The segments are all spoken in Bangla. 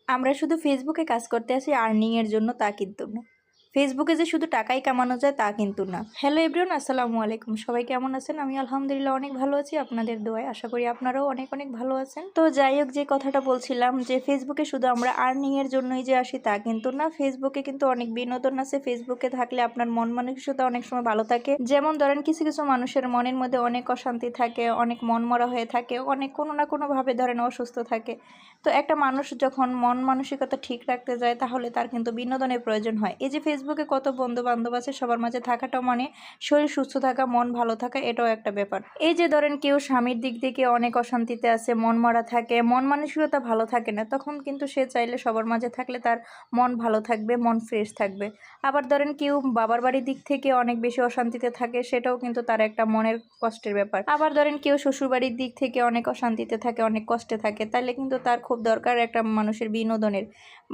আমরা শুধু ফেসবুকে কাজ করতে আসি আর্নিং এর জন্য তা কিন্তু না। ফেসবুকে যে শুধু টাকাই কামানো যায় তা কিন্তু না। হ্যালো এভরিওয়ান, আসসালামু আলাইকুম। সবাই কেমন আছেন? আমি আলহামদুলিল্লাহ অনেক ভালো আছি আপনাদের দোয়ায়। আশা করি আপনারাও অনেক অনেক ভালো আছেন। তো যাই হোক, যে কথাটা বলছিলাম যে ফেসবুকে শুধু আমরা আর্নিং এর জন্যই যে আসি তা কিন্তু না। ফেসবুকে কিন্তু অনেক বিনোদন আছে। ফেসবুকে থাকলে আপনার মন মানসিকতা অনেক সময় ভালো থাকে। যেমন ধরেন কিছু কিছু মানুষের মনের মধ্যে অনেক অশান্তি থাকে, অনেক মনমরা হয়ে থাকে, অনেক কোনো না কোনো ভাবে ধরেন অসুস্থ থাকে। তো একটা মানুষ যখন মন মানসিকতা ঠিক রাখতে যায় তাহলে তার কিন্তু বিনোদনের প্রয়োজন হয়। এই যে ফেসবুকে কত বন্ধু বান্ধব আছে, সবার মাঝে থাকাটাও মানে শরীর সুস্থ থাকা, মন ভালো থাকা, এটাও একটা ব্যাপার। এই যে ধরেন কেউ স্বামীর দিক থেকে অনেক অশান্তিতে আছে, মন মরা থাকে, মন মানসিকতা ভালো থাকে না, তখন কিন্তু সে চাইলে সবার মাঝে থাকলে তার মন ভালো থাকবে, মন ফ্রেশ থাকবে। আবার ধরেন কেউ বাবার বাড়ির দিক থেকে অনেক বেশি অশান্তিতে থাকে, সেটাও কিন্তু তার একটা মনের কষ্টের ব্যাপার। আবার ধরেন কেউ শ্বশুর বাড়ির দিক থেকে অনেক অশান্তিতে থাকে, অনেক কষ্টে থাকে, তাহলে কিন্তু তার খুব দরকার একটা মানুষের বিনোদনের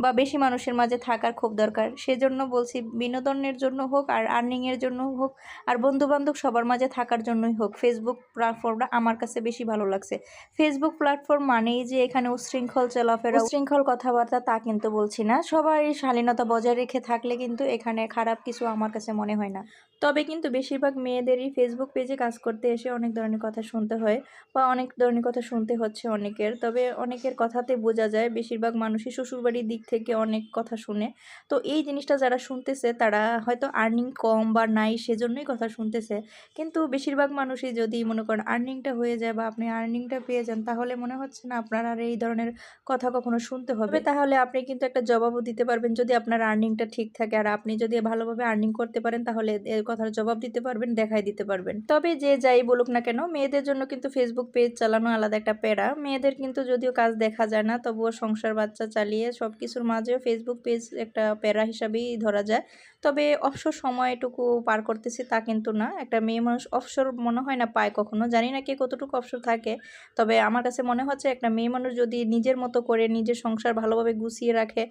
বা বেশি মানুষের মাঝে থাকার খুব দরকার। সেজন্য বলছি, বিনোদনের জন্য হোক আর আর্নিং এর জন্য হোক আর বন্ধু বান্ধব সবার মাঝে থাকার জন্যই হোক, ফেসবুক প্ল্যাটফর্মটা আমার কাছে বেশি ভালো লাগছে। ফেসবুক প্ল্যাটফর্ম মানেই যে এখানে উচ্ছৃঙ্খল চলাফেরা, উচ্ছৃঙ্খল কথাবার্তা তা কিন্তু বলছি না। সবাই শালীনতা বজায় রেখে থাকলে কিন্তু এখানে খারাপ কিছু আমার কাছে মনে হয় না। তবে কিন্তু বেশিরভাগ মেয়েদেরই ফেসবুক পেজে কাজ করতে এসে অনেক ধরনের কথা শুনতে হয় বা অনেক ধরনের কথা শুনতে হচ্ছে অনেকের। তবে অনেকের কথাতে বোঝা যায় বেশিরভাগ মানুষই শ্বশুরবাড়ির দিক থেকে অনেক কথা শুনে। তো এই জিনিসটা যারা শুনতেছে তারা হয়তো আর্নিং কম বা নাই সেজন্যই কথা শুনতেছে। কিন্তু বেশিরভাগ মানুষই যদি মনে করেন আর্নিংটা হয়ে যায় বা আপনি আর্নিংটা পেয়ে যান, তাহলে মনে হচ্ছে না আপনার আর এই ধরনের কথা কখনো শুনতে হবে। তাহলে আপনি কিন্তু একটা জবাবও দিতে পারবেন যদি আপনার আর্নিংটা ঠিক থাকে, আর আপনি যদি ভালোভাবে আর্নিং করতে পারেন তাহলে এর কথার জবাব দিতে পারবেন, দেখাই দিতে পারবেন। তবে যে যাই বলুক না কেন, মেয়েদের জন্য কিন্তু ফেসবুক পেজ চালানো আলাদা একটা প্যারা। মেয়েদের কিন্তু যদিও কাজ দেখা যায় না, তবুও সংসার বাচ্চা চালিয়ে সবকিছুর মাঝেও ফেসবুক পেজ একটা প্যারা হিসাবেই ধরা যায়। তবে অবসর সময়টুকু পার করতেছি তা কিন্তু না। একটা মেয়ে মানুষ অবসর মনে হয় না পায় কখনো, জানি না কে কতটুকু অবসর থাকে। তবে আমার কাছে মনে হচ্ছে একটা মেয়ে মানুষ যদি নিজের মতো করে নিজের সংসার ভালোভাবে গুছিয়ে রাখে,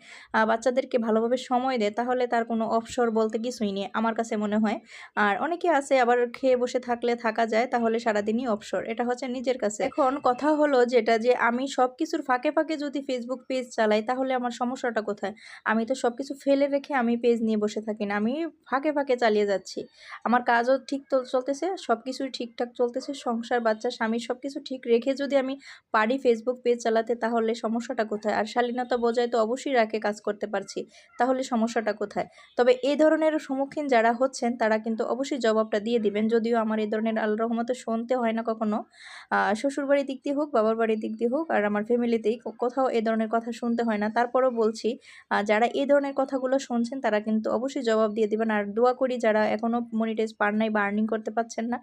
বাচ্চাদেরকে ভালোভাবে সময় দেয়, তাহলে তার কোনো অবসর বলতে কিছুই নেই আমার কাছে মনে হয়। আর অনেকে আছে আবার খেয়ে বসে থাকলে থাকা যায়, তাহলে সারাদিনই অবসর। এটা হচ্ছে নিজের কাছে। এখন কথা হলো যেটা, যে আমি সবকিছুর ফাঁকে ফাঁকে যদি ফেসবুক পেজ চালাই তাহলে আমার সমস্যাটা কোথায়? আমি তো সবকিছু ফেলে রেখে আমি পেজ নিয়ে বসে থাকি না, আমি ফাঁকে ফাঁকে চালিয়ে যাচ্ছি। আমার কাজও ঠিক তো চলতেছে, সবকিছুই ঠিকঠাক চলতেছে, সংসার বাচ্চা স্বামী সবকিছু ঠিক রেখে যদি আমি পারি ফেসবুক পেজ চালাতে, তাহলে সমস্যাটা কোথায়? আর শালীনতা বজায় তো অবশ্যই রাখে কাজ করতে পারছি, তাহলে সমস্যাটা কোথায়? তবে এই ধরনের সম্মুখীন যারা হচ্ছেন তারা কিন্তু অবশ্যই জবাবটা দিয়ে দিবেন। যদিও আমার এই ধরনের আল্লাহর রহমতে শুনতে হয় না কখনো। শ্বশুরবাড়ির দিক দিয়ে হোক, বাবার বাড়ির দিক দিয়ে হোক, আর আমার ফ্যামিলিতেই কোথাও এ ধরনের কথা শুনতে হয় না। তারপরও বলছি, যারা এই ধরনের কথাগুলো শুনছেন তারা কিন্তু অবশ্যই জবাব দিয়ে দিবেন। আর দোয়া করি যারা এখনো মনিটাইজ পান নাই বা আর্নিং করতে পারছেন না,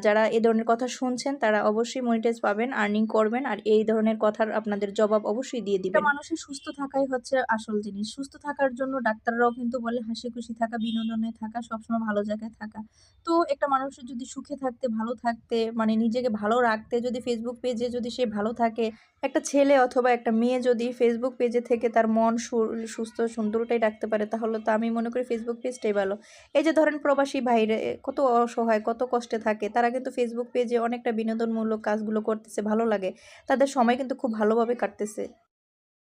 যারা এই ধরনের কথা শুনছেন তারা অবশ্যই মনিটাইজ পাবেন, আর্নিং করবেন, আর এই ধরনের কথার আপনাদের জবাব অবশ্যই দিয়ে দিবেন। মানুষের সুস্থ থাকাই হচ্ছে আসল জিনিস। সুস্থ থাকার জন্য ডাক্তাররাও কিন্তু বলে হাসি খুশি থাকা, বিনোদনে থাকা, সবসময় ভালো জায়গায় থাকা। তো একটা মানুষের যদি সুখে থাকতে, ভালো থাকতে, মানে নিজেকে ভালো রাখতে যদি ফেসবুক পেজে যদি সে ভালো থাকে, একটা ছেলে অথবা একটা মেয়ে যদি ফেসবুক পেজে থেকে তার মন সুস্থ সুন্দরটাই রাখতে পারে, তাহলে তো আমি মনে করি ফেসবুক পেজটাই ভালো। এই যে ধরেন প্রবাসী ভাইরে কত অসহায়, কত কষ্টে থাকে, তারা কিন্তু ফেসবুক পেজে অনেকটা বিনোদনমূলক কাজগুলো করতেছে, ভালো লাগে, তাদের সময় কিন্তু খুব ভালোভাবে কাটতেছে।